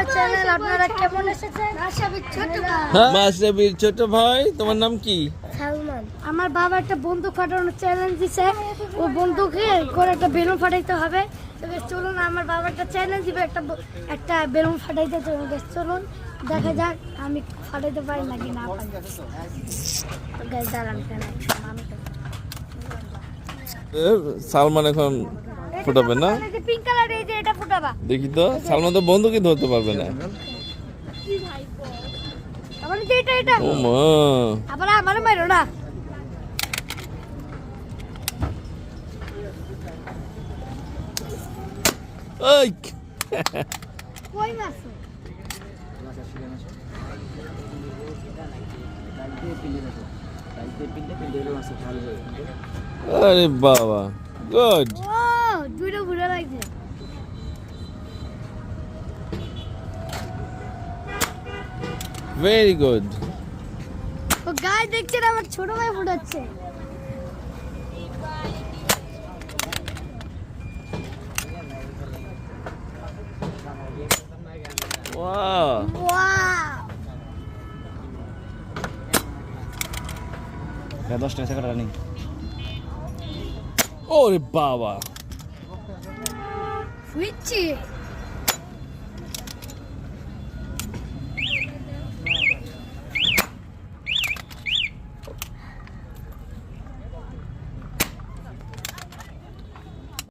আমার চ্যানেল। আপনারা কেমন এসেছেন? মাশরাফির ছোট ভাই। মাশরাফির ছোট ভাই, তোমার নাম কি? সালমান। আমার বাবা একটা বন্দুক ফাটানোর চ্যালেঞ্জ দিছে, ও বন্দুকে করে একটা বেলুন ফাটাইতে হবে। তবে চলুন, আমার বাবা একটা চ্যালেঞ্জ দিবে, একটা বেলুন ফাটাইতে। চলুন দেখা যাক আমি ফাটাইতে পারি নাকি না পারি। দাঁড়ান কেন, সালমান এখন ফুটাবে না? পিঙ্ক কালার, এই যে এটা ফুটাবা। দেখি তো, সালমান তো বন্ধুকে ধরতে পারবে না। আবার এই যে এটা ও মা, আবার আমারে মারো না। ওই কই মাছ? আরে বাবা, গুড। ও দুইটা বুড়া লাগছে। Very good. ও গায়ে দেখছেন আমার ছোট ভাই ফুটাচ্ছে। ওয়াও, ওয়াও, 10 টাকা রানিং। ওরে বাবা, ফুটছে।